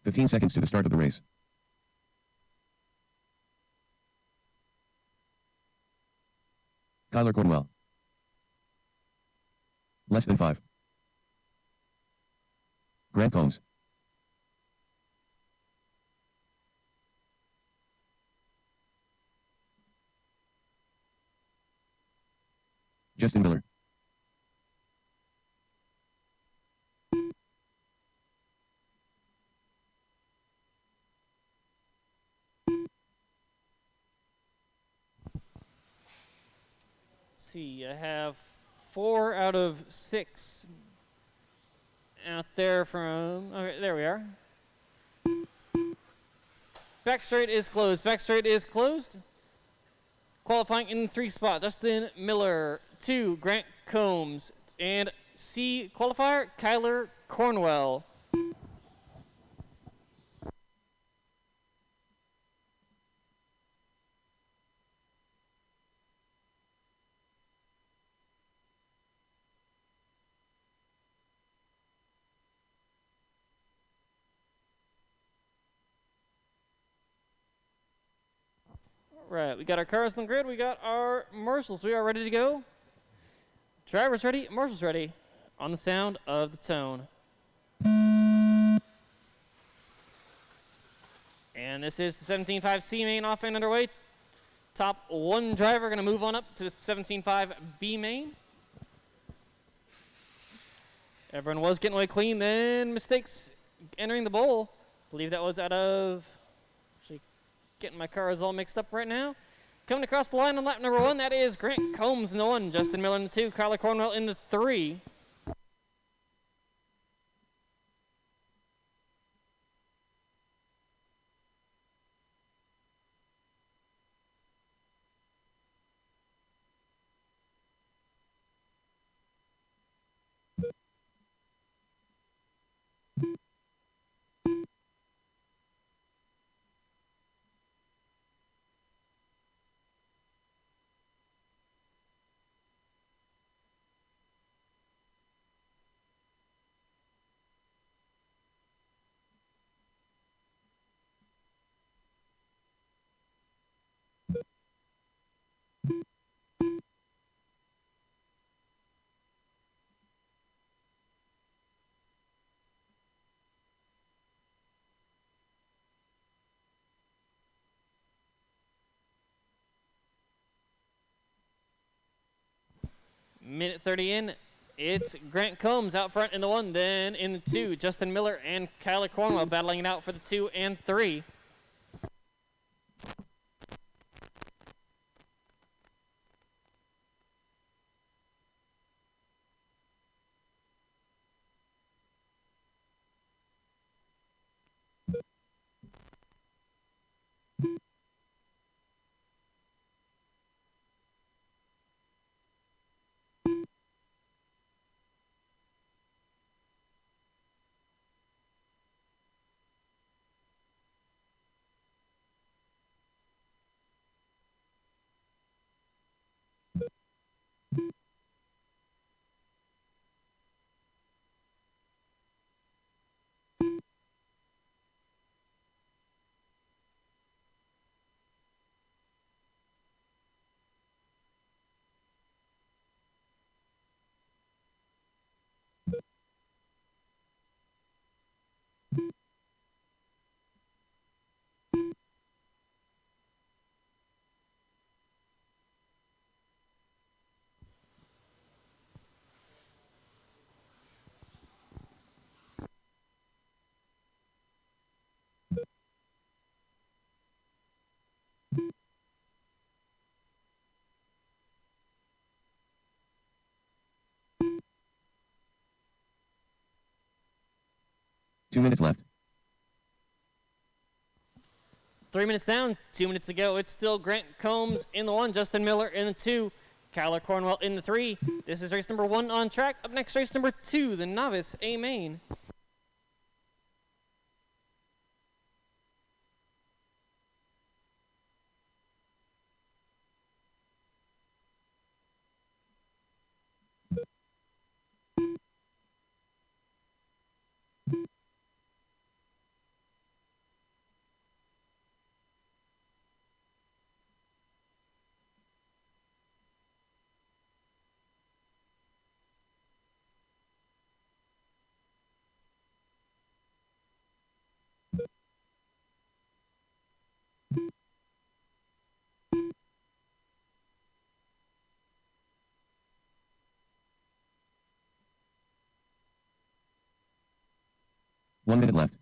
15 seconds to the start of the race. Kyler Cornwell. Less than 5. Grant Combs. Justin Miller. See, I have 4 out of 6 out there from. Okay, there we are. Back straight is closed. Back straight is closed. Qualifying in 3 spot, Justin Miller. 2, Grant Combs. And C qualifier, Kyler Cornwell. Right, we got our cars on the grid. We got our marshals. We are ready to go. Drivers ready, marshals ready. On the sound of the tone. And this is the 17.5 C main off and underway. Top 1 driver going to move on up to the 17.5 B main. Everyone was getting away clean, then mistakes entering the bowl. I believe that was out of, actually getting my cars all mixed up right now. Coming across the line on lap number 1, that is Grant Combs in the 1, Justin Miller in the 2, Kyler Cornwell in the 3. Minute 30 in, it's Grant Combs out front in the 1, then in the 2, Justin Miller and Kyler Cornwell battling it out for the 2 and 3. Two minutes left. 3 minutes down, 2 minutes to go. It's still Grant Combs in the 1, Justin Miller in the 2, Kyler Cornwell in the 3. This is race number 1 on track. Up next, race number 2, the Novice A main. 1 minute left.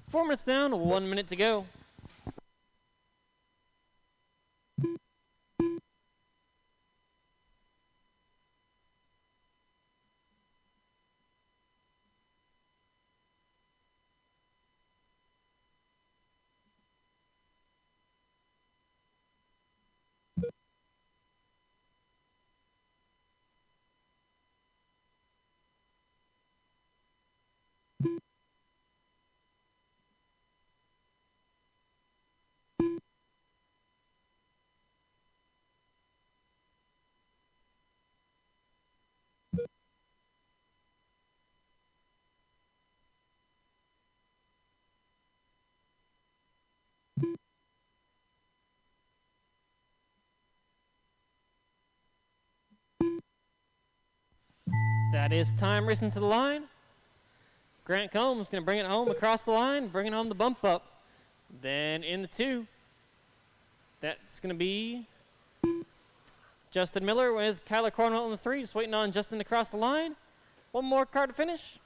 4 minutes down, 1 minute to go. That is time racing to the line. Grant Combs going to bring it home across the line, bringing home the bump up. Then in the 2, that's going to be Justin Miller with Kyler Cornwell in the 3, just waiting on Justin to cross the line. One more car to finish.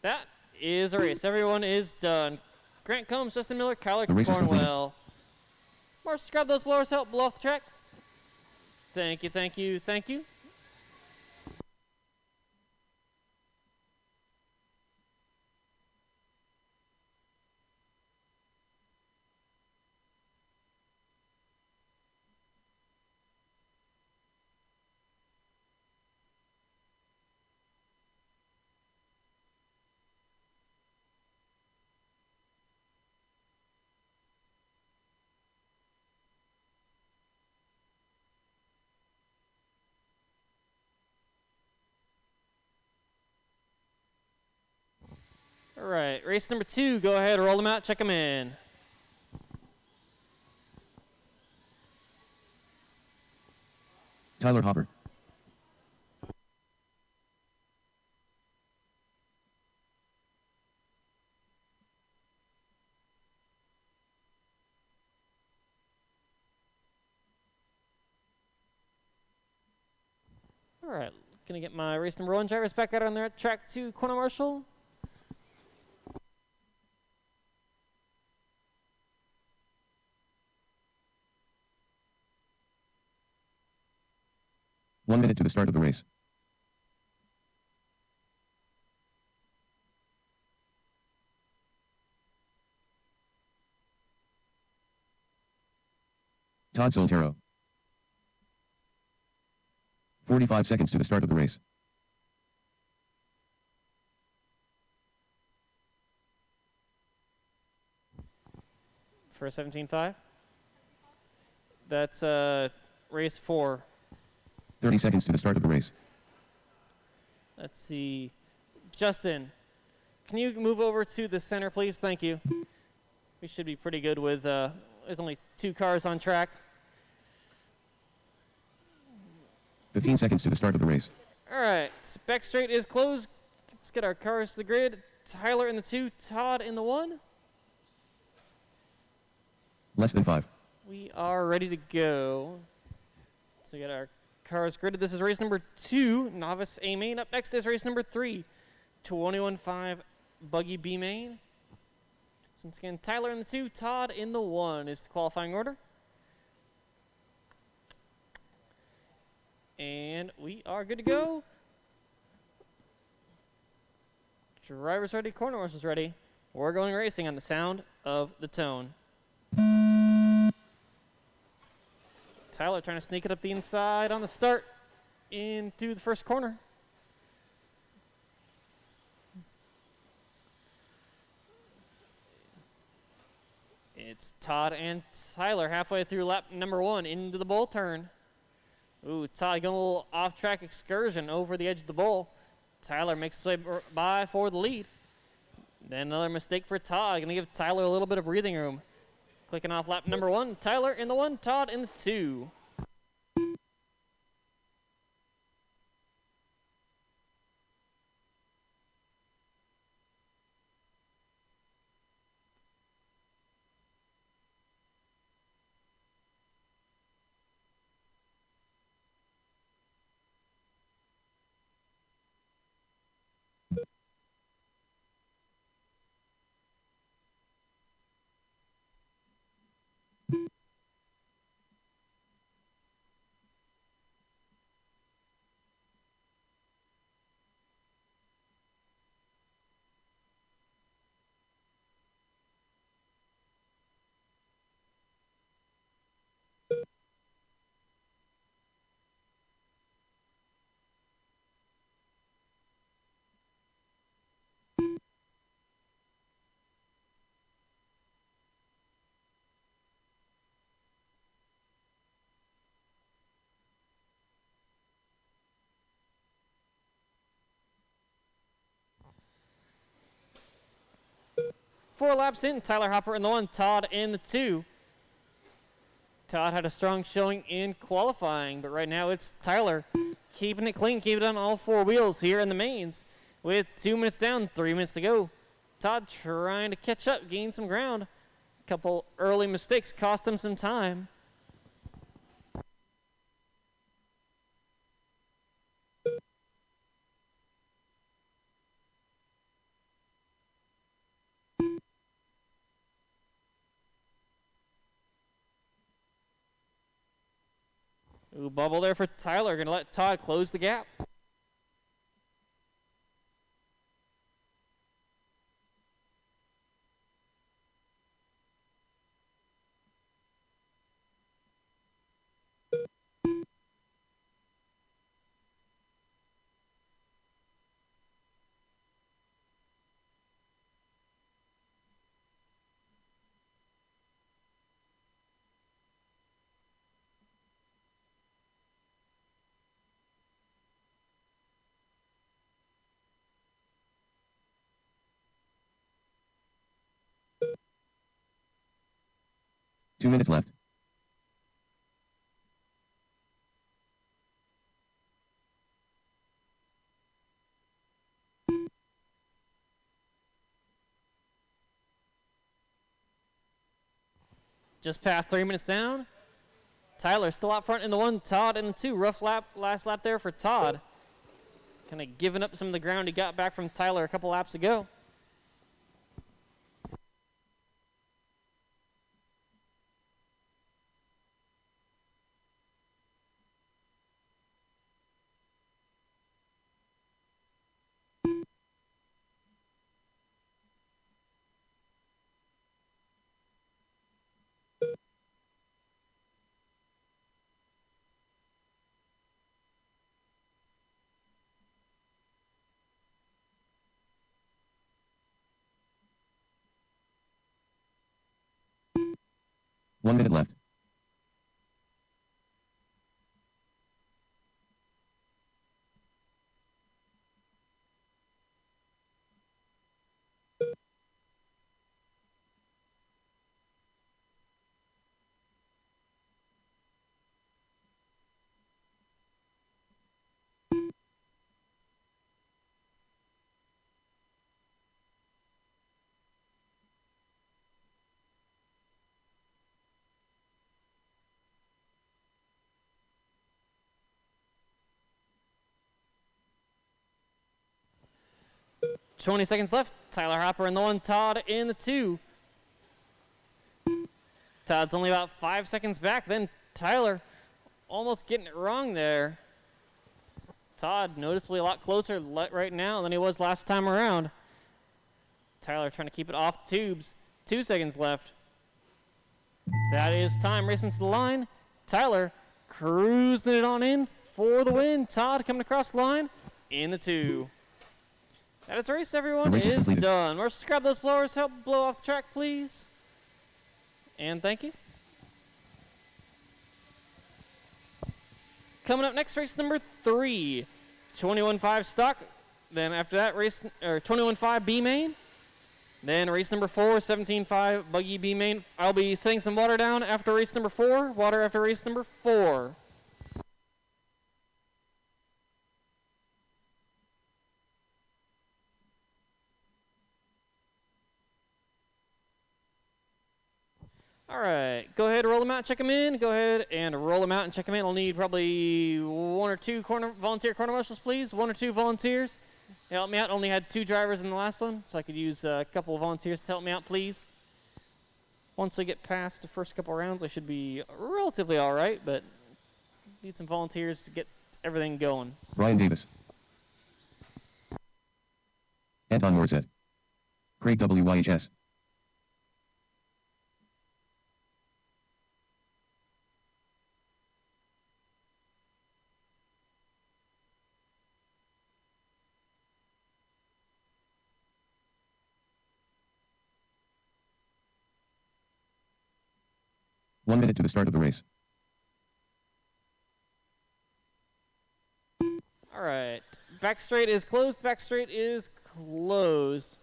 That is a race. Everyone is done. Grant Combs, Justin Miller, Kyler The race is completed. Cornwell. Marshall, grab those blowers out, blow off the track. Thank you, thank you, thank you. All right, race number 2. Go ahead, roll them out, check them in. Tyler Hopper. All right, gonna get my race number 1 drivers back out on their track 2 corner marshal. One minute to the start of the race. Todd Soltero. 45 seconds to the start of the race. For 17.5. That's race 4. 30 seconds to the start of the race. Let's see. Justin, can you move over to the center, please? Thank you. We should be pretty good with, there's only 2 cars on track. 15 seconds to the start of the race. All right, back straight is closed. Let's get our cars to the grid. Tyler in the 2, Todd in the 1. Less than 5. We are ready to go. So we get our cars gridded. This is race number 2, Novice A main. Up next is race number 3, 21.5 Buggy B main. So once again, Tyler in the 2, Todd in the 1 is the qualifying order. And we are good to go. Drivers ready, corner horses ready. We're going racing on the sound of the tone. Tyler trying to sneak it up the inside on the start into the first corner. It's Todd and Tyler halfway through lap number 1 into the bull turn. Ooh, Todd going a little off-track excursion over the edge of the bull. Tyler makes his way by for the lead. Then another mistake for Todd. Going to give Tyler a little bit of breathing room. Clicking off lap number 1. Tyler in the 1, Todd in the 2. 4 laps in, Tyler Hopper in the 1, Todd in the 2. Todd had a strong showing in qualifying, but right now it's Tyler keeping it clean, keeping it on all 4 wheels here in the mains with 2 minutes down, 3 minutes to go. Todd trying to catch up, gain some ground. A couple early mistakes cost him some time. Ooh, bubble there for Tyler. Gonna let Todd close the gap. Two minutes left. Just past 3 minutes down. Tyler still out front in the 1, Todd in the 2. Rough lap, last lap there for Todd. Kind of giving up some of the ground he got back from Tyler a couple laps ago. One minute left. .20 seconds left. Tyler Hopper in the 1, Todd in the 2. Todd's only about 5 seconds back. Then Tyler almost getting it wrong there. Todd noticeably a lot closer right now than he was last time around. Tyler trying to keep it off the tubes. 2 seconds left. That is time racing to the line. Tyler cruising it on in for the win. Todd coming across the line in the 2. That is the race, everyone. The race is It is completed. done. Let's grab those blowers. Help blow off the track, please. And thank you. Coming up next, race number 3. 21.5 stock. Then after that, race 21.5 B main. Then race number 4, 17.5 buggy B main. I'll be setting some water down after race number 4. Water after race number 4. All right, go ahead, roll them out, check them in. Go ahead and roll them out and check them in. I'll need probably 1 or 2 volunteer corner marshals, please. 1 or 2 volunteers. Help me out. Only had 2 drivers in the last one, so I could use a couple of volunteers to help me out, please. Once I get past the first couple rounds, I should be relatively all right, but need some volunteers to get everything going. Brian Davis. Anton Morissette. Craig WYHS. One minute to the start of the race. All right, back straight is closed. Back straight is closed.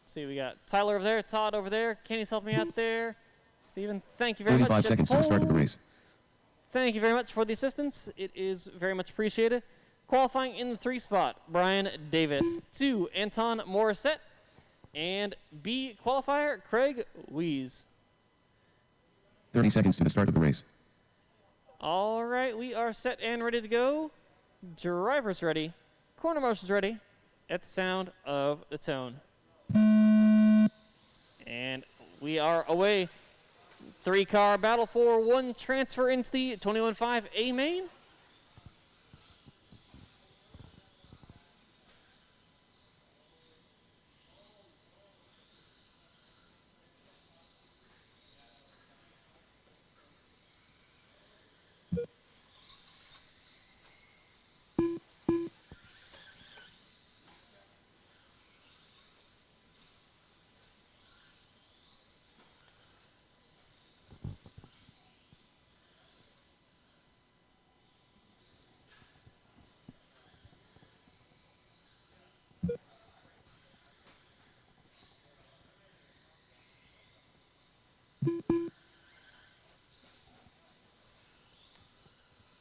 See, we got Tyler over there, Todd over there, Kenny's helping me out there. Steven, thank you very much. 35 At the seconds to the start of the polls. race. Thank you very much for the assistance. It is very much appreciated. Qualifying in the 3 spot, Brian Davis. 2, Anton Morissette. And B qualifier, Craig Wees. 30 seconds to the start of the race. All right, we are set and ready to go. Drivers ready. Corner marshals ready. At the sound of the tone. And we are away. 3-car battle for 1 transfer into the 21.5 A main.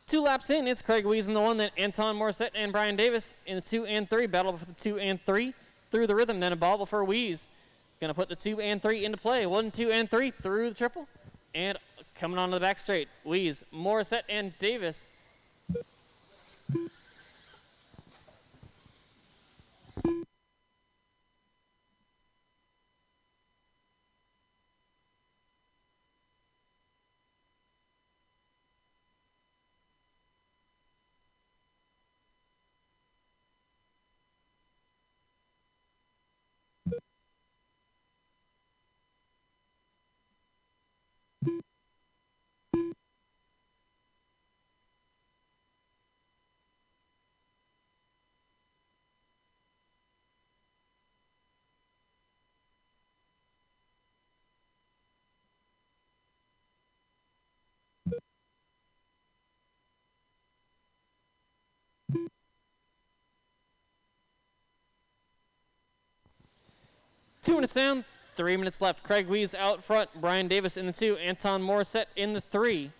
Two laps in, it's Craig Wees in the 1, then Anton Morissette and Brian Davis in the 2 and 3. Battle for the 2 and 3 through the rhythm, then a bobble for Wees. Gonna put the 2 and 3 into play. 1, 2, and 3 through the triple. And coming onto the back straight, Wees, Morissette, and Davis. Two minutes down, 3 minutes left. Craig Wees out front, Brian Davis in the 2, Anton Morissette in the 3.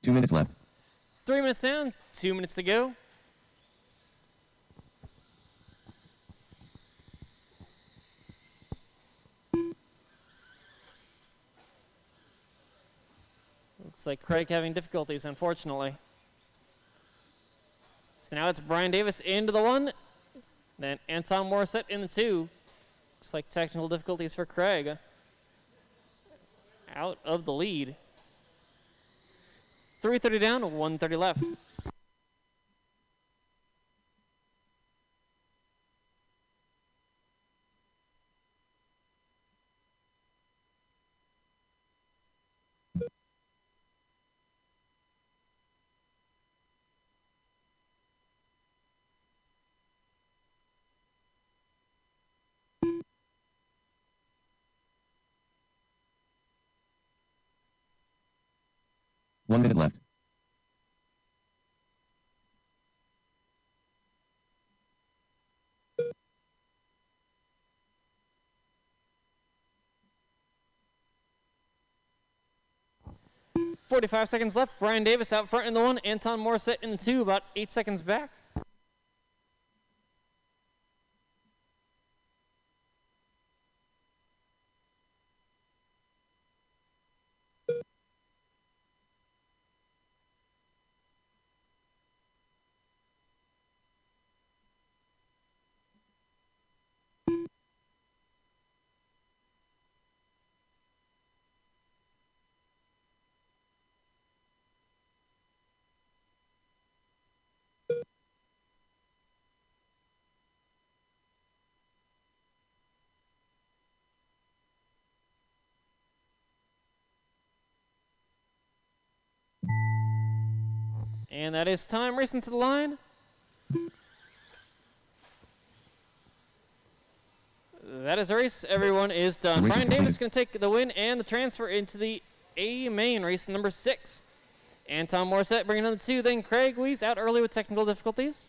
Two minutes left. 3 minutes down, 2 minutes to go. Looks like Craig having difficulties, unfortunately. So now it's Brian Davis into the 1, then Anton Morissette in the 2. Looks like technical difficulties for Craig. Out of the lead. 3:30 down, 1:30 left. One minute left. .45 seconds left. Brian Davis out front in the 1. Anton Morissette in the 2, about 8 seconds back. And that is time racing to the line. That is a race. Everyone is done. The race is Brian Davis completed. going to take the win and the transfer into the A main race number 6. And Tom Morissette bringing on the 2. Then Craig Weiss out early with technical difficulties.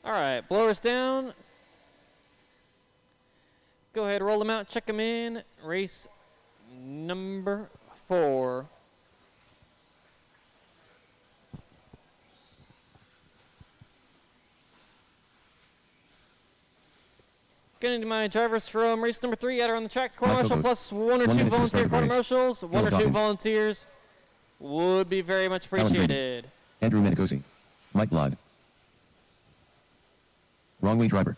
All right, blowers down. Go ahead, roll them out, check them in. Race number 4. Getting to my drivers from race number 3 out on the track. Quarter Michael marshal Booth. plus 1 or 1 2 minute to the start volunteer of the quarter race. marshals. 1 or 2 Dawkins. volunteers would be very much Alan Grady. appreciated. Andrew Minicosi. Mike Blythe. Wrong way driver.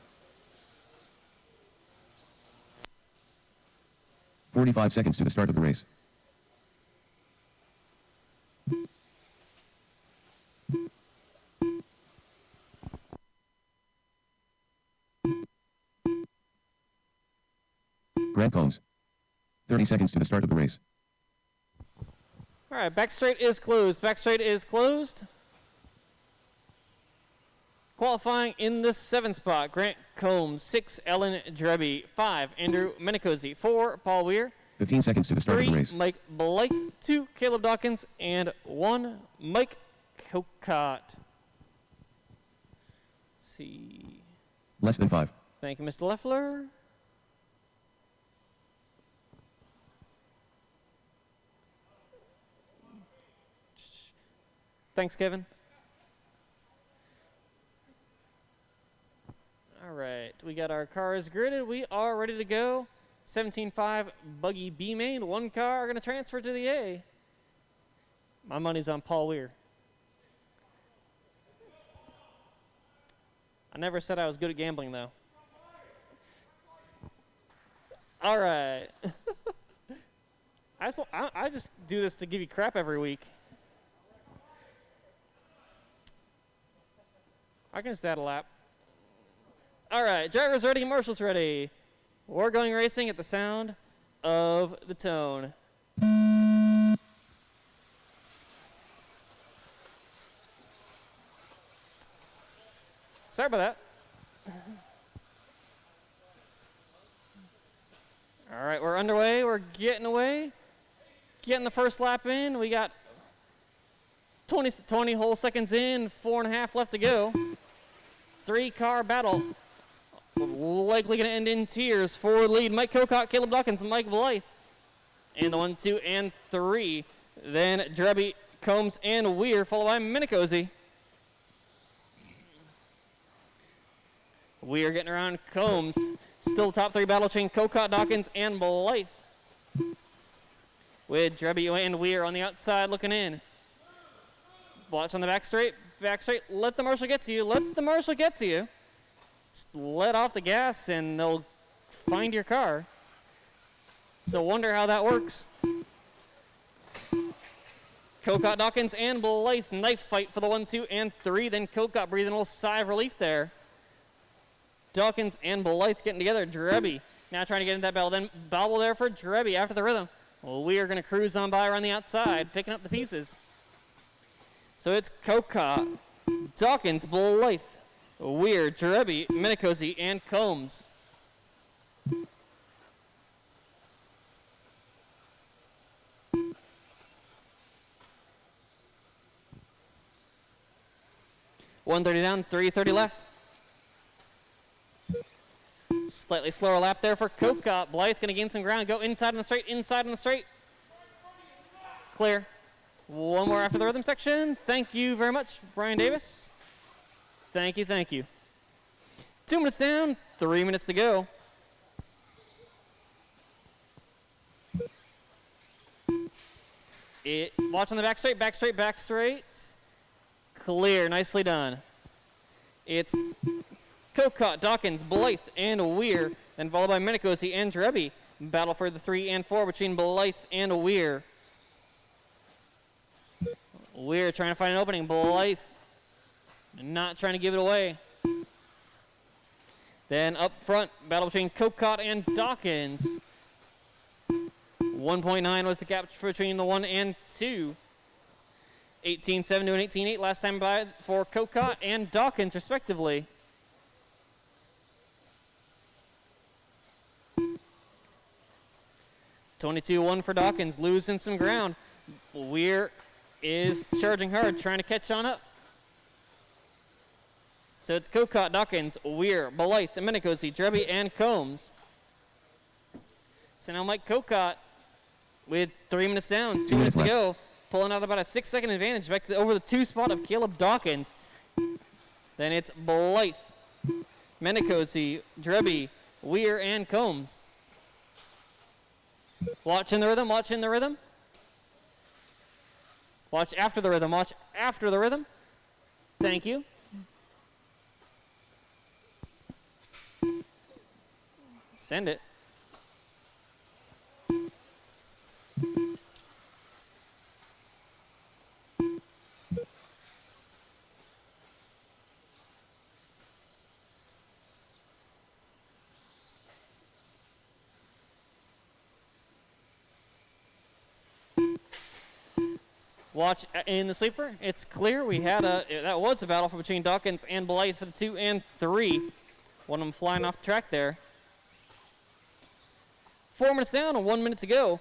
45 seconds to the start of the race. Grant Combs. 30 seconds to the start of the race. All right, back straight is closed. Back straight is closed. Qualifying in the 7th spot, Grant Combs. 6, Ellen Drebby. 5, Andrew Minicosi. 4, Paul Weir. 15 seconds to the start of 3, the race. Mike Blythe. 2, Caleb Dawkins. And 1, Mike Kokot. Let's see. Less than 5. Thank you, Mr. Leffler. Thanks, Kevin. All right, we got our cars gridded. We are ready to go. 17.5 Buggy B main. 1 car going to transfer to the A. My money's on Paul Weir. I never said I was good at gambling, though. All right. I just do this to give you crap every week. I can just add a lap. All right, drivers ready, marshals ready. We're going racing at the sound of the tone. Sorry about that. All right, we're underway. We're getting away. Getting the first lap in. We got 20 whole seconds in, 4.5 left to go. 3-car battle. Likely going to end in tears. Forward lead, Mike Kokot, Caleb Dawkins, and Mike Blythe. And the 1, 2, and 3. Then Drebby, Combs, and Weir, followed by Minicosi. Weir getting around Combs. Still top 3 battle chain, Kokot, Dawkins, and Blythe. With Drebby and Weir on the outside looking in. Watch on the back straight. Back straight. Let the marshal get to you. Let the marshal get to you. Just let off the gas and they'll find your car. So wonder how that works. Kokot, Dawkins, and Blythe knife fight for the 1, 2, and 3. Then Kokot breathing a little sigh of relief there. Dawkins and Blythe getting together. Drebby now trying to get into that battle. Then bobble there for Drebby after the rhythm. Well, we are going to cruise on by around the outside, picking up the pieces. So it's Kokot, Dawkins, Blythe, Weir, Drebby, Minicosi, and Combs. $130 down, $330 left. Slightly slower lap there for Kokot. Blythe going to gain some ground. Go inside on the straight, inside on the straight. Clear. One more after the rhythm section. Thank you very much, Brian Davis. Thank you, thank you. 2 minutes down, 3 minutes to go. Watch on the back straight, back straight, back straight. Clear, nicely done. It's Kokot, Dawkins, Blythe, and Weir, then followed by Minicosi and Drebi. Battle for the 3 and 4 between Blythe and Weir. Weir trying to find an opening. Blythe not trying to give it away. Then up front, battle between Kokot and Dawkins. 1.9 was the gap between the 1 and 2. 18.7 to an 18.8 last time by for Kokot and Dawkins, respectively. $22-1 for Dawkins, losing some ground. Weir is charging hard, trying to catch on up. So it's Kokot, Dawkins, Weir, Blythe, Minicosi, Drebi, and Combs. So now Mike Kokot with 3 minutes down, 2 minutes to go, pulling out about a 6-second advantage back over the 2 spot of Caleb Dawkins. Then it's Blythe, Minicosi, Drebi, Weir, and Combs. Watching the rhythm, watching the rhythm. Watch after the rhythm, watch after the rhythm. Thank you. Send it. Watch in the sleeper. It's clear. We had that was a battle between Dawkins and Blythe for the 2 and 3. One of them flying off the track there. 4 minutes down and 1 minute to go.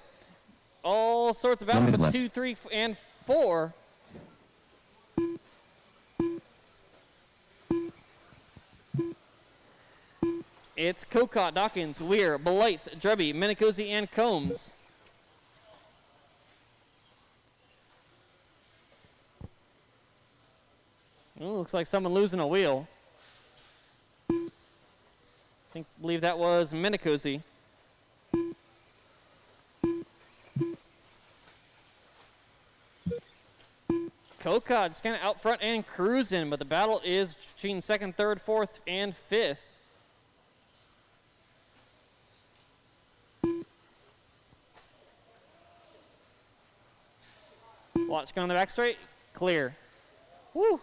All sorts of battle for the 2, 3, and 4. It's Kokot, Dawkins, Weir, Blythe, Drebi, Minicosi, and Combs. Ooh, looks like someone losing a wheel. Believe that was Minicosi. Kokot just kind of out front and cruising, but the battle is between 2nd, 3rd, 4th, and 5th. Watch going on the back straight. Clear. Woo!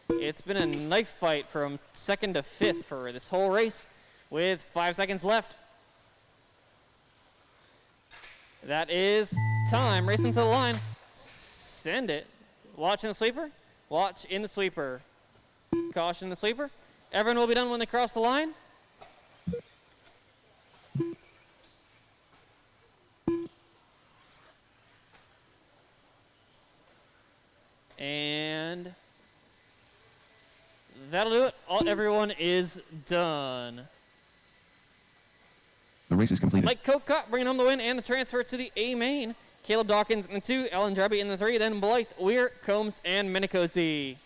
It's been a knife fight from 2nd to 5th for this whole race with 5 seconds left. That is time. Race them to the line. Send it. Watch in the sweeper. Watch in the sweeper. Caution in the sweeper. Everyone will be done when they cross the line. And that'll do it. Everyone is done. The race is completed. Mike Kokot bringing home the win and the transfer to the A main. Caleb Dawkins in the 2, Ellen Drebi in the 3, then Blythe, Weir, Combs, and Minicosi.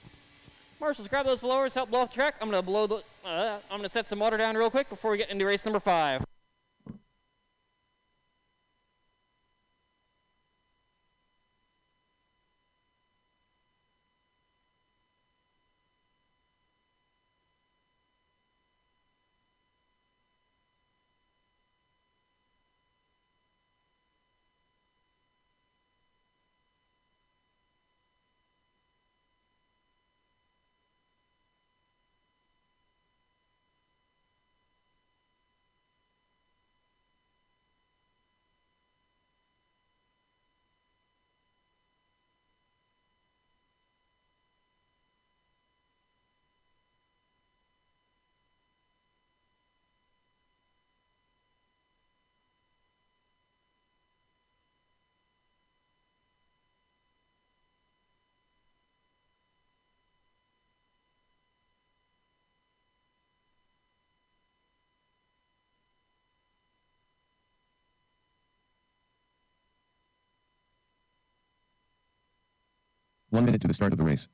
Marshals, grab those blowers, help blow off the track. I'm gonna set some water down real quick before we get into race number 5. 1 minute to the start of the race.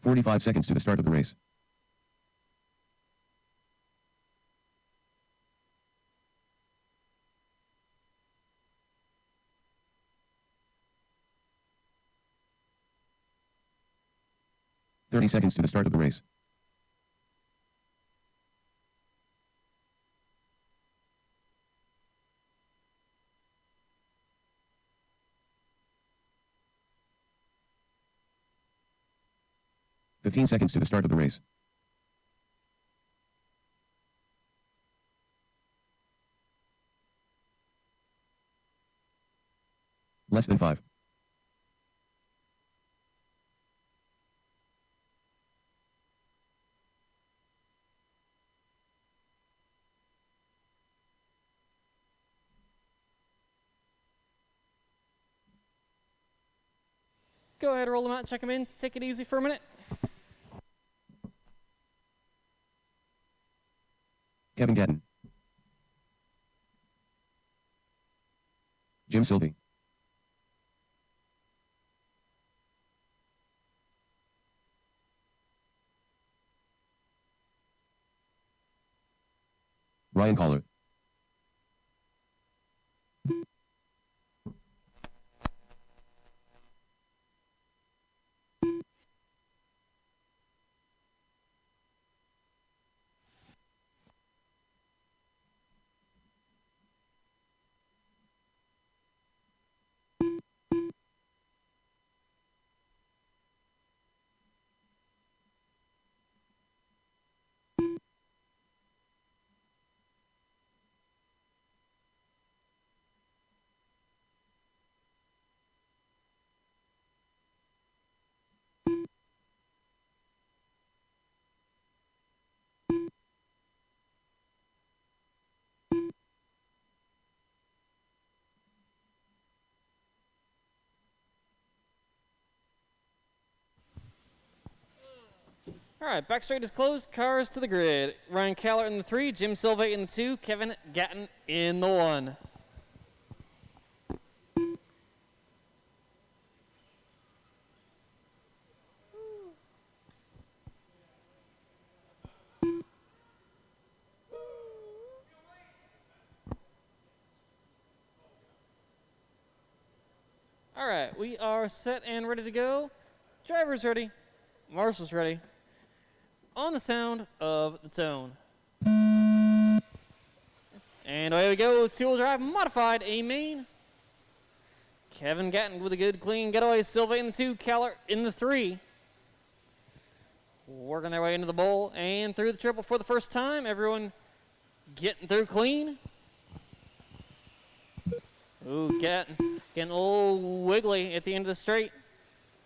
"45 seconds to the start of the race. "30 seconds to the start of the race. "15 seconds to the start of the race. Less than 5. Go ahead, roll them out, check them in, take it easy for a minute. Kevin Gatton. Jim Sylvie. Ryan Collar. All right, back straight is closed, cars to the grid. Ryan Caller in the 3, Jim Silva in the 2, Kevin Gatton in the 1. All right, we are set and ready to go. Driver's ready, marshal's ready. On the sound of the tone. And away we go, two-wheel drive, modified, A main. Kevin Gatton with a good, clean getaway. Silva in the 2, Caller in the 3. Working their way into the bowl and through the triple for the first time. Everyone getting through clean. Ooh, getting a little wiggly at the end of the straight.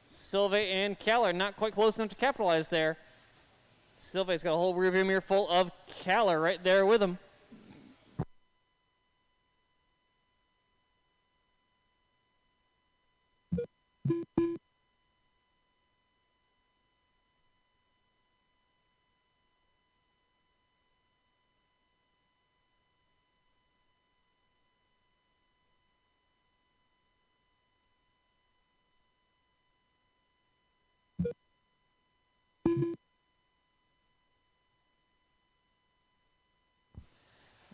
Silva and Caller not quite close enough to capitalize there. Silva's got a whole rearview mirror full of Caller right there with him.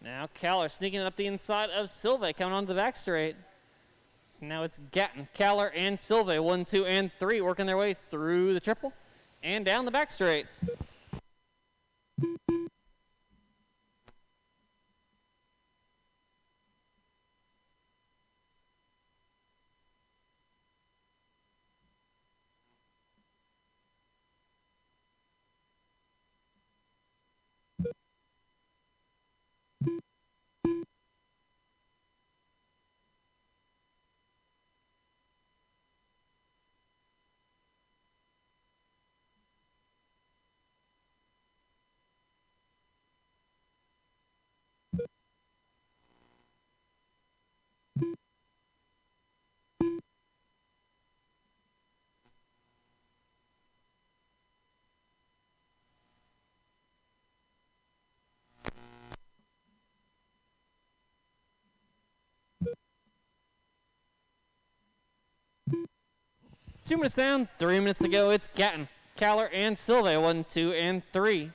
Now Caller sneaking up the inside of Silva, coming onto the back straight. So now it's Gatton, Caller, and Silva, 1, 2, and 3, working their way through the triple and down the back straight. 2 minutes down, 3 minutes to go. It's Gatton, Caller, and Silve. 1, 2, and 3.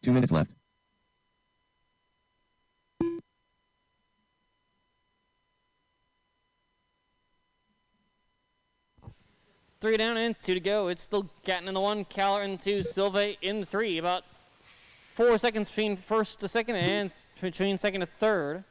Two minutes left. Three down and 2 to go. It's still Gatton in the 1, Caller in the 2, Silve in the 3. About 4 seconds between first to second and between second to third.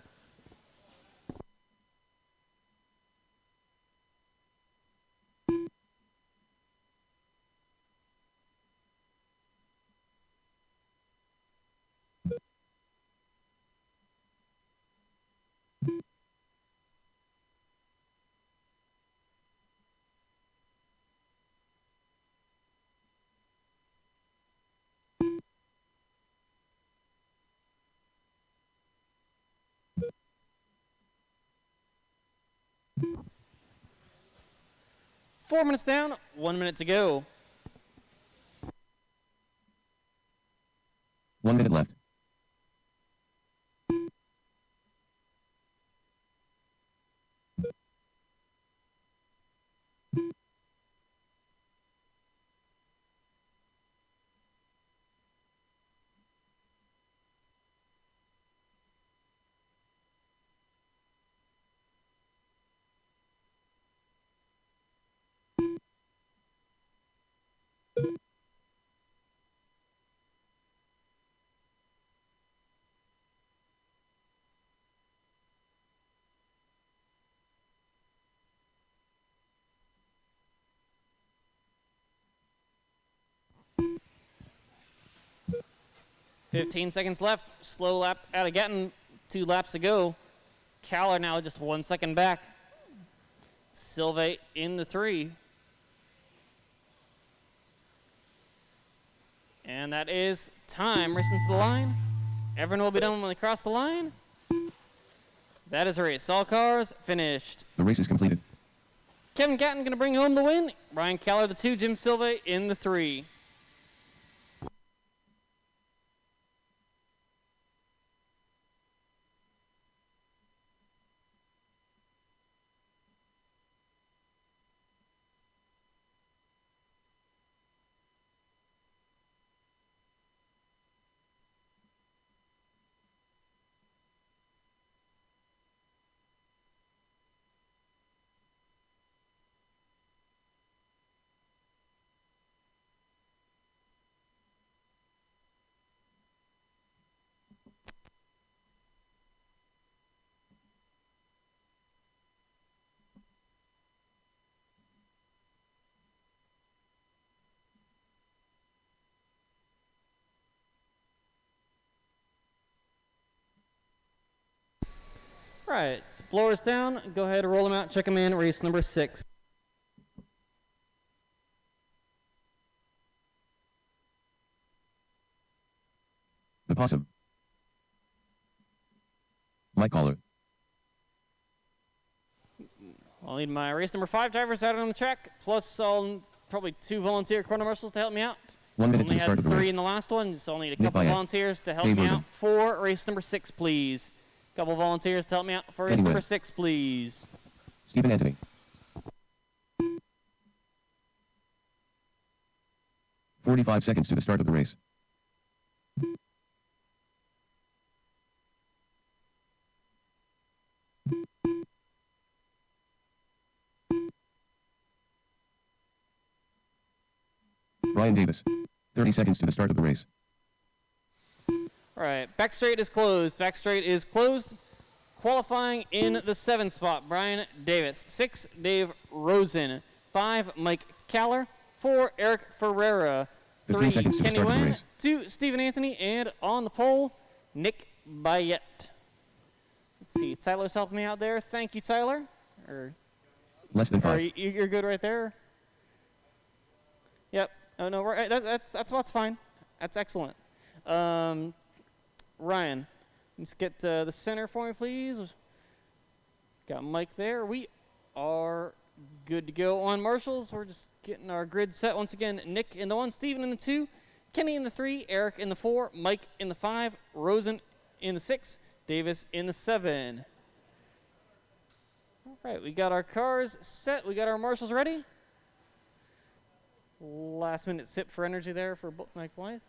Four minutes down, 1 minute to go. 1 minute left. Fifteen seconds left. Slow lap out of Gatton. 2 laps to go. Caller now just 1 second back. Silve in the 3. And that is time. Racing to the line. Everyone will be done when they cross the line. That is a race. All cars finished. The race is completed. Kevin Gatton going to bring home the win. Ryan Caller the 2. Jim Silve in the 3. All right, blowers down. Go ahead and roll them out. Check them in. Race number 6. The possum. Mike Caller. I'll need my race number 5 drivers out on the track, plus I'll probably 2 volunteer chrono marshals to help me out. 1 minute to Only the start had of the 3 race. in the last one, so I'll need a Nick couple Bayet. volunteers to help Dave me Wilson. out for race number 6, please. Couple volunteers to help me out for race Eddie number Wynn. 6, please. Stephen Anthony. "45 seconds to the start of the race. Brian Davis. 30 seconds to the start of the race. All right, back straight is closed. Back straight is closed. Qualifying in the 7 spot, Brian Davis. 6, Dave Rosen. 5, Mike Kaller. 4, Eric Ferreira. 15 3, seconds to the Kenny start of the Wynn. race. 2, Stephen Anthony. And on the pole, Nick Bayette. Let's see, Tyler's helping me out there. Thank you, Tyler. Less than Or 5. you're good right there. Yep. Oh no, that's what's fine. That's excellent. Ryan, let's get the center for me, please. Got Mike there. We are good to go on marshals. We're just getting our grid set once again. Nick in the 1, Steven in the 2, Kenny in the 3, Eric in the 4, Mike in the 5, Rosen in the 6, Davis in the 7. All right, we got our cars set. We got our marshals ready. Last minute sip for energy there for Mike Blythe.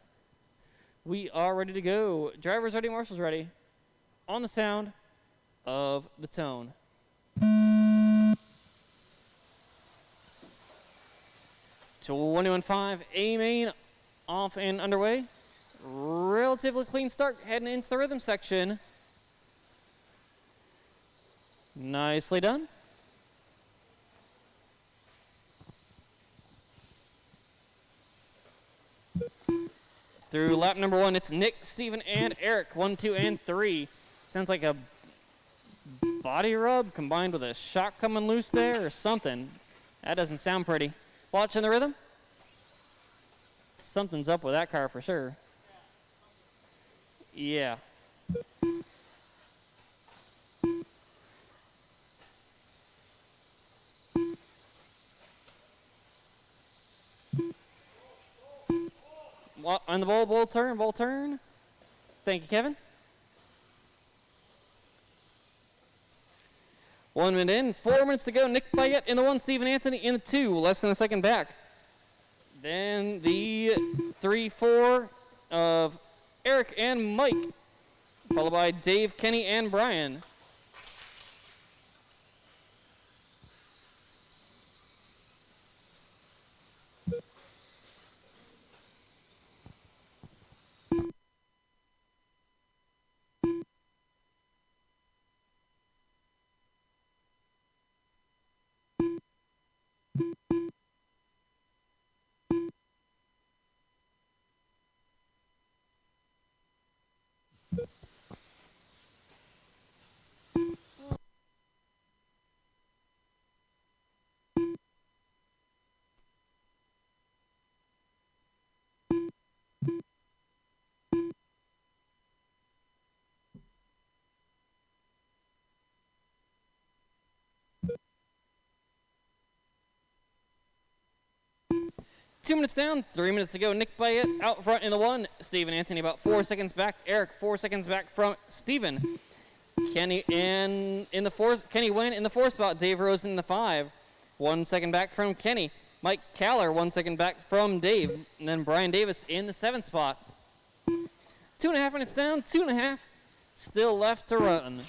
We are ready to go. Drivers ready, marshals ready. On the sound of the tone. 21.5 A main off and underway. Relatively clean start heading into the rhythm section. Nicely done. Through lap number 1, it's Nick, Steven, and Eric. 1, 2, and 3. Sounds like a body rub combined with a shock coming loose there or something. That doesn't sound pretty. Watching the rhythm? Something's up with that car for sure. Yeah. On the ball turn. Thank you, Kevin. 1 minute in, 4 minutes to go. Nick Bayette in the 1, Stephen Anthony in the 2, less than a second back. Then the 3, 4 of Eric and Mike, followed by Dave, Kenny, and Brian. Two minutes down, 3 minutes to go. Nick Bayette out front in the 1. Stephen Anthony about 4 seconds back. Eric 4 seconds back from Stephen. Kenny in the 4. Kenny Wynn in the 4 spot. Dave Rosen in the 5. 1 second back from Kenny. Mike Kaller 1 second back from Dave. And then Brian Davis in the 7th spot. 2.5 minutes down. 2.5 still left to run.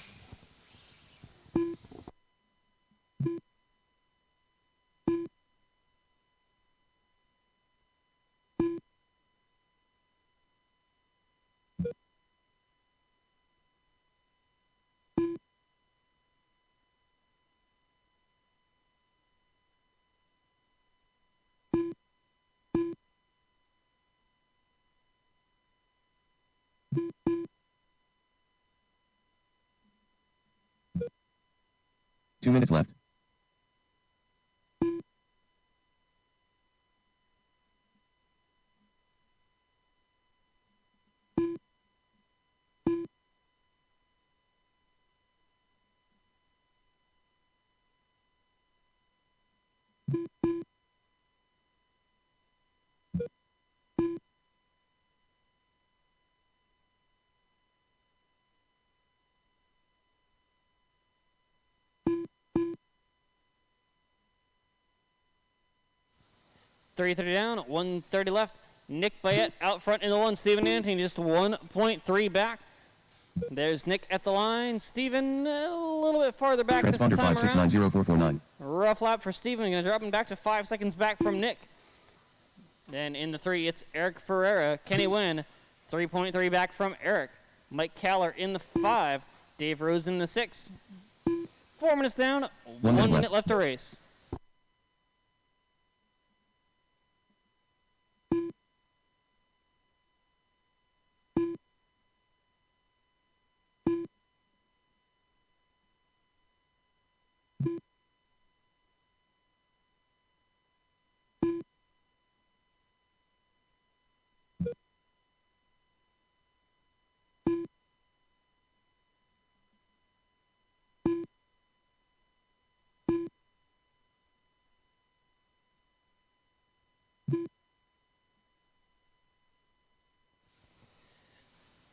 Two minutes left. .330 down, 1:30 left. Nick Bayette out front in the 1. Stephen Anthony just 1.3 back. There's Nick at the line. Stephen a little bit farther back this time Transponder around. 5690449. Rough lap for Stephen. Going to drop him back to 5 seconds back from Nick. Then in the 3, it's Eric Ferreira. Kenny Wynn, 3.3 back from Eric. Mike Kaller in the 5. Dave Rosen in the 6. 4 minutes down, 1 minute minute left to race.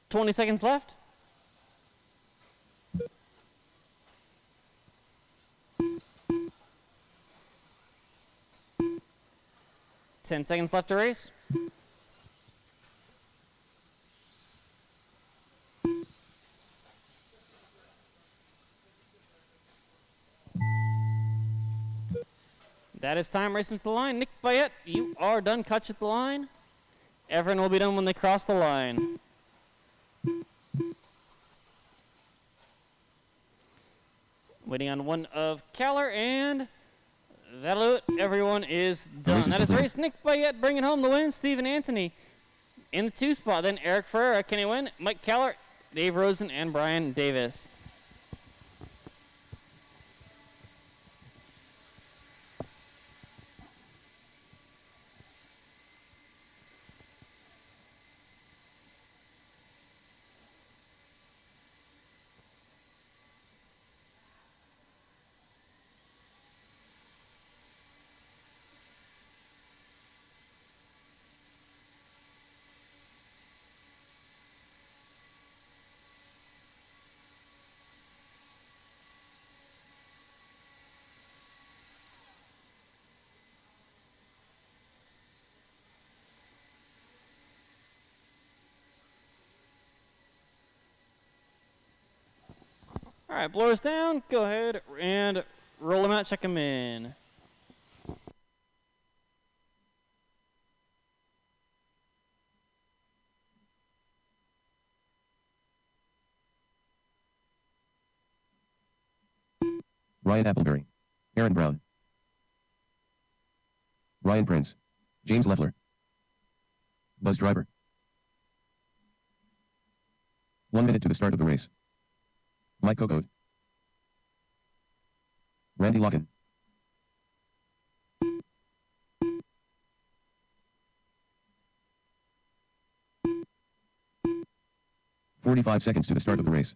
$20 seconds left. $10 left to race. That is time racing to the line. Nick Bayette, you are done. Catch at the line. Everyone will be done when they cross the line. Waiting on one of Keller, and that'll do it. Everyone is done. race is That is complete. race. Nick Bayette bringing home the win. Stephen Anthony in the 2 spot. Then Eric Ferreira, Kenny Wynn, Mike Keller, Dave Rosen, and Brian Davis. All right, blowers down. Go ahead and roll them out, check them in. Ryan Appleberry. Aaron Brown. Ryan Prince. James Leffler. Buzz Driver. 1 minute to the start of the race. Mike Kokode. Randy Locken. "45 seconds to the start of the race.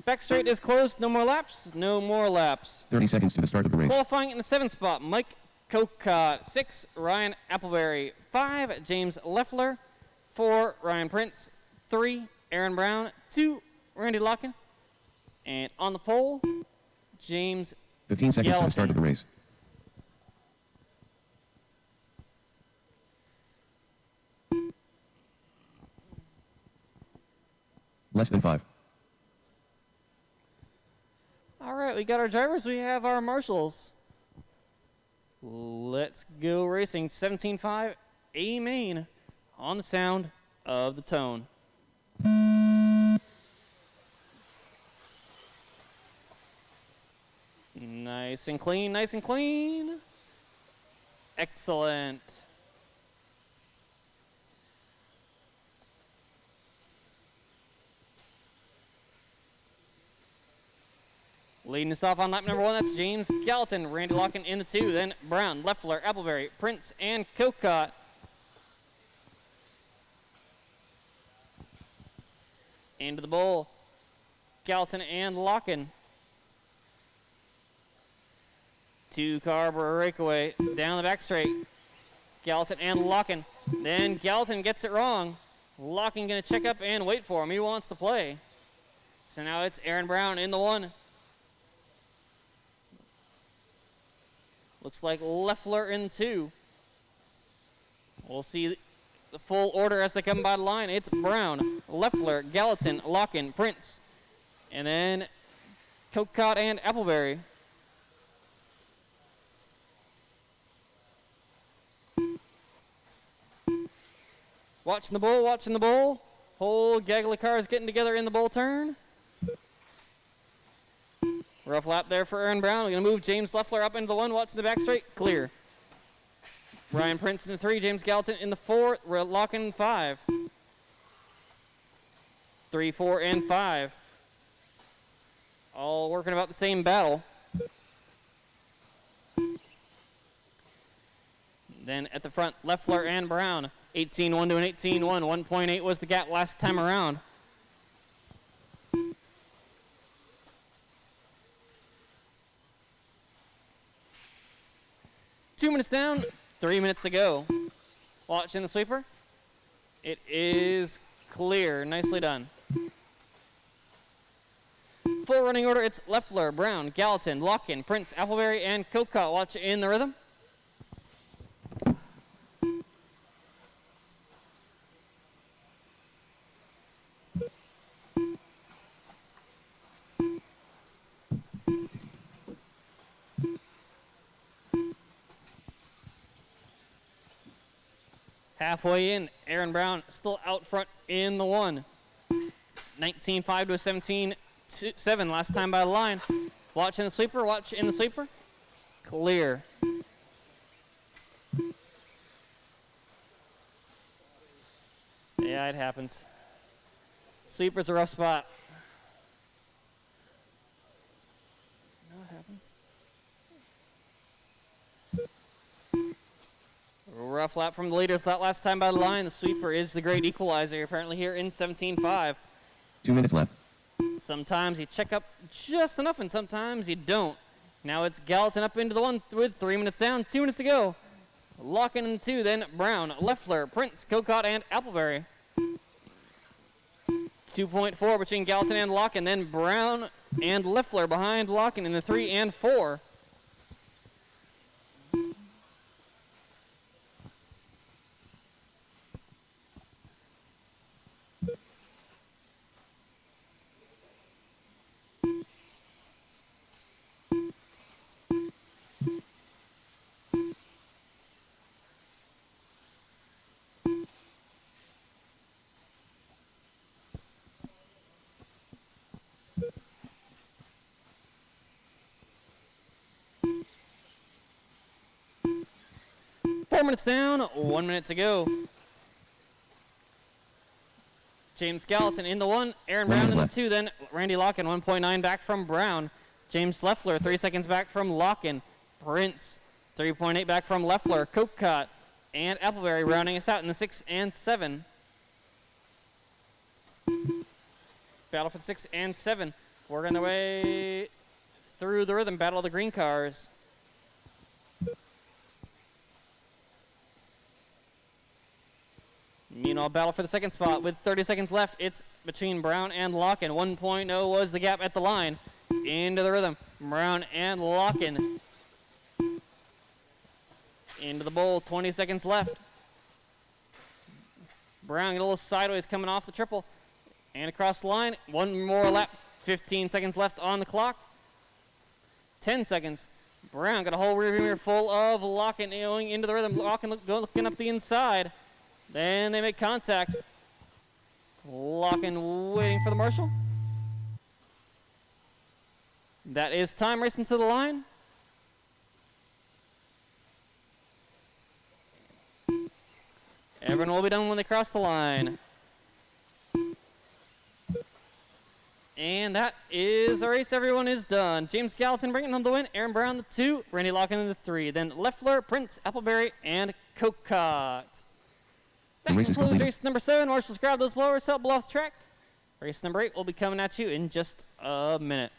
Back straight is closed. No more laps. No more laps. 30 seconds to the start of the race. Qualifying in the 7th spot, Mike Kokot. 6, Ryan Appleberry. 5, James Leffler. 4, Ryan Prince. 3, Aaron Brown. 2, Randy Locken. And on the pole, James 15 seconds to the start of the race. Less than 5. All right, we got our drivers. We have our marshals. Let's go racing. 17.5 A main on the sound of the tone. Nice and clean, nice and clean. Excellent. Leading us off on lap number 1, that's James Gallatin. Randy Locken in the 2, then Brown, Leffler, Appleberry, Prince, and Kokot. Into the bowl, Gallatin and Locken. 2-car breakaway down the back straight. Gallatin and Locken. Then Gallatin gets it wrong. Locken gonna check up and wait for him. He wants to play. So now it's Aaron Brown in the 1. Looks like Leffler in 2. We'll see the full order as they come by the line. It's Brown, Leffler, Gallatin, Locken, Prince, and then Kokot and Appleberry. Watching the bull, watching the bull. Whole gaggle of cars getting together in the bull turn. Rough lap there for Aaron Brown. We're going to move James Leffler up into the 1, watching the back straight. Clear. Ryan Prince in the 3, James Gallatin in the 4. We're locking in 5. 3, 4, and 5. All working about the same battle. Then at the front, Leffler and Brown. 18-1 to an 18-1. 1.8 was the gap last time around. Two minutes down, 3 minutes to go. Watching the sweeper. It is clear. Nicely done. Full running order, it's Leffler, Brown, Gallatin, Locken, Prince, Appleberry, and Kokot. Watch in the rhythm. Halfway in, Aaron Brown still out front in the 1. 19-5 to a 17-7 last time by the line. Watch in the sweeper, watch in the sweeper. Clear. Yeah, it happens. Sweeper's a rough spot. You know what happens? Rough lap from the leaders that last time by the line. The sweeper is the great equalizer apparently here in 17-5. 2 minutes left. Sometimes you check up just enough and sometimes you don't. Now it's Gallatin up into the 1 with 3 minutes down, 2 minutes to go. Locking in the 2, then Brown, Leffler, Prince, Kokot, and Appleberry. 2.4 between Gallatin and Locken, then Brown and Leffler behind Locken in the 3 and 4. Four minutes down, 1 minute to go. James Gallatin in the 1, Aaron Brown in the 2, then Randy Locken, 1.9 back from Brown. James Leffler, 3 seconds back from Locken. Prince, 3.8 back from Leffler. Kokot and Appleberry rounding us out in the 6 and 7. Battle for the 6 and 7. Working their way through the rhythm. Battle of the green cars. Meanwhile, battle for the second spot with 30 seconds left. It's between Brown and Locken. 1.0 was the gap at the line. Into the rhythm. Brown and Locken. Into the bowl. 20 seconds left. Brown get a little sideways coming off the triple. And across the line. One more lap. 15 seconds left on the clock. 10 seconds. Brown got a whole rear mirror full of Locken going into the rhythm. Locken looking up the inside. Then they make contact. Locken waiting for the marshal. That is time racing to the line. Everyone will be done when they cross the line. And that is our race. Everyone is done. James Gallatin bringing home the win. Aaron Brown the 2. Randy Locken in the 3. Then Leffler, Prince, Appleberry, and Kokot. That The race is concludes completed. race number 7. Marshals, grab those blowers, help blow off the track. Race number 8 will be coming at you in just a minute.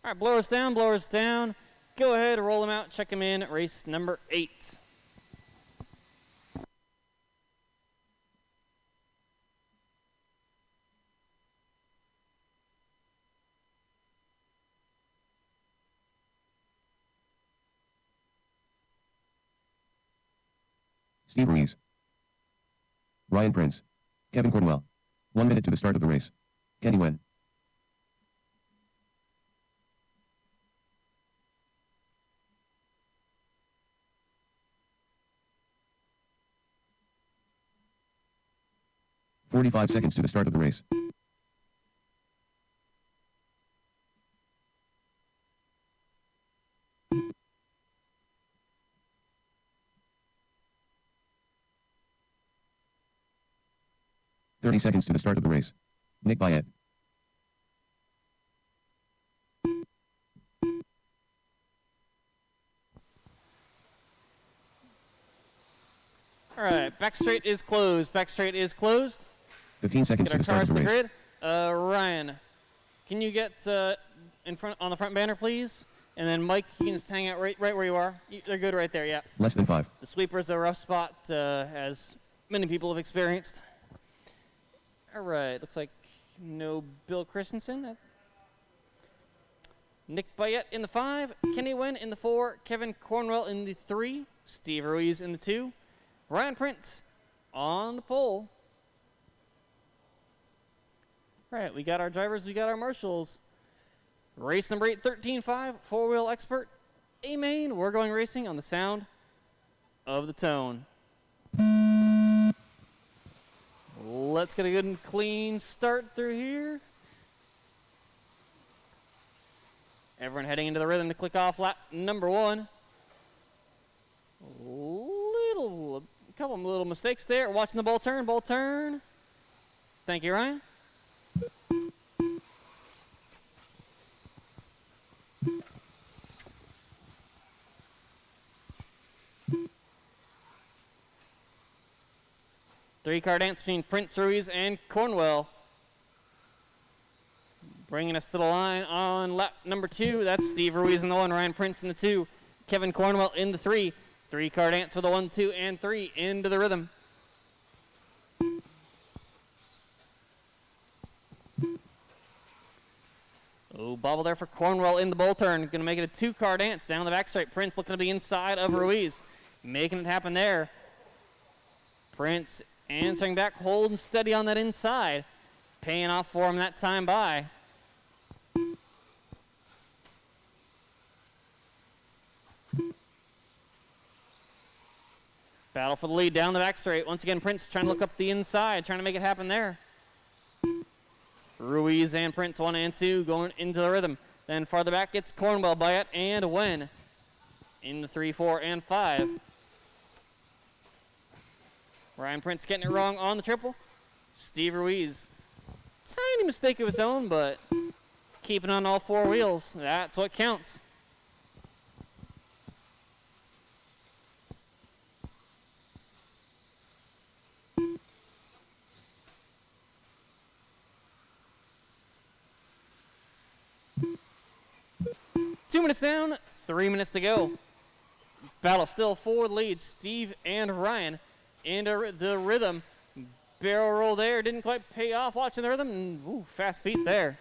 All right, blowers down, blowers down. Go ahead, roll them out, check them in. Race number 8. Steve Ruiz. Ryan Prince. Kevin Cornwell. 1 minute to the start of the race. Kenny Wen. "45 seconds to the start of the race. "30 seconds to the start of the race. Nick Bayet. All right, back straight is closed. Back straight is closed. 15 seconds Get to our the start of cars the to race. the grid. Ryan, can you get in front on the front banner, please? And then Mike, you can just hang out right where you are. They're good right there. Yeah. Less than 5. The sweeper's a rough spot, as many people have experienced. All right, looks like no Bill Christensen. Nick Bayet in the 5, Kenny Wen in the 4, Kevin Cornwell in the 3, Steve Ruiz in the 2, Ryan Prince on the pole. All right, we got our drivers, we got our marshals. Race number 8, 13.5, four-wheel expert, A-Main. We're going racing on the sound of the tone. Let's get a good and clean start through here. Everyone heading into the rhythm to click off lap number 1. A couple of little mistakes there. Watching the ball turn, ball turn. Thank you, Ryan. Three-car dance between Prince, Ruiz, and Cornwell. Bringing us to the line on lap number 2. That's Steve Ruiz in the 1, Ryan Prince in the 2, Kevin Cornwell in the 3. Three-car dance for the 1, 2, and 3 into the rhythm. Oh, bobble there for Cornwell in the bull turn. Going to make it a two-car dance down the back straight. Prince looking to the inside of Ruiz. Making it happen there. Prince answering back, holding steady on that inside. Paying off for him that time by. Battle for the lead down the back straight. Once again, Prince trying to look up the inside, trying to make it happen there. Ruiz and Prince 1 and 2 going into the rhythm. Then farther back it's Cornwell, Bayet, and Wen in the 3, 4, and 5. Ryan Prince getting it wrong on the triple. Steve Ruiz, tiny mistake of his own, but keeping on all 4 wheels. That's what counts. Two minutes down, 3 minutes to go. Battle still for the lead. Steve and Ryan into the rhythm. Barrel roll there, didn't quite pay off. Watching the rhythm, and ooh, fast feet there.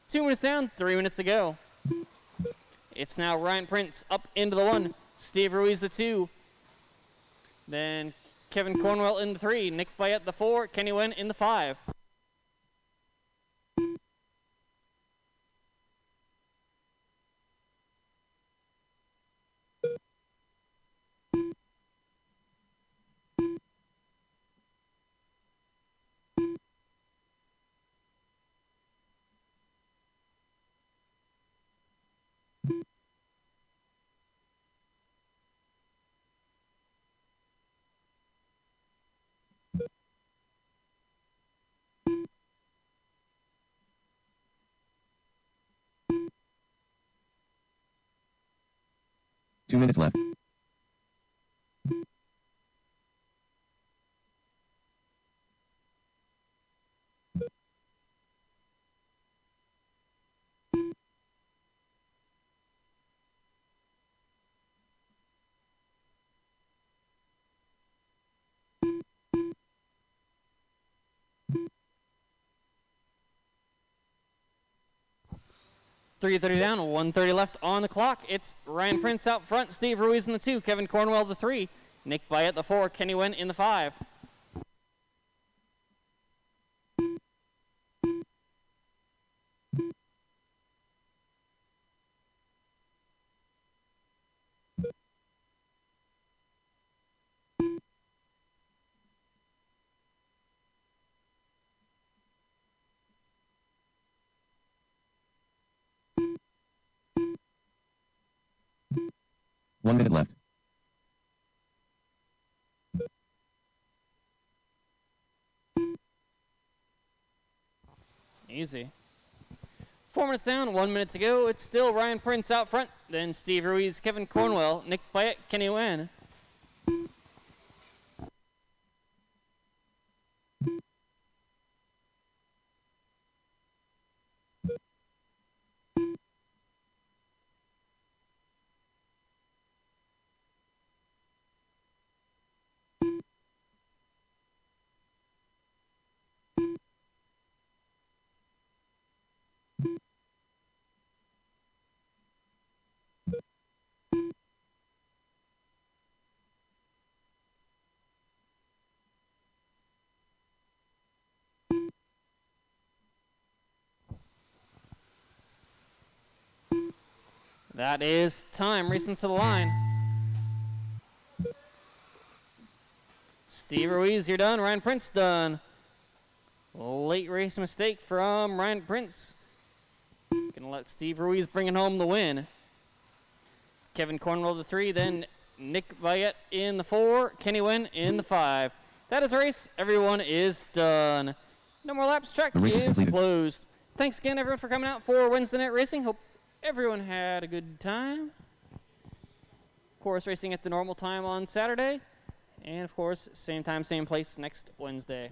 2 minutes down, 3 minutes to go. It's now Ryan Prince up into the 1, Steve Ruiz the 2, then Kevin Cornwell in the 3, Nick Bayet the 4, Kenny Wen in the 5. Two minutes left. 3:30 down, 1:30 left on the clock. It's Ryan Prince out front, Steve Ruiz in the 2, Kevin Cornwell the 3, Nick Byett the 4, Kenny Wen in the 5. One minute left. Easy. 4 minutes down, 1 minute to go. It's still Ryan Prince out front. Then Steve Ruiz, Kevin Cornwell, Nick Byett, Kenny Wen. That is time. Racing to the line. Steve Ruiz, you're done. Ryan Prince done. Late race mistake from Ryan Prince. Gonna let Steve Ruiz bring it home the win. Kevin Cornwell the 3, then Nick Byett in the 4, Kenny Wen in the 5. That is a race. Everyone is done. No more laps. Track The race is completed. closed. Thanks again, everyone, for coming out for Wednesday Night Racing. Hope everyone had a good time. Of course, racing at the normal time on Saturday. And, of course, same time, same place next Wednesday.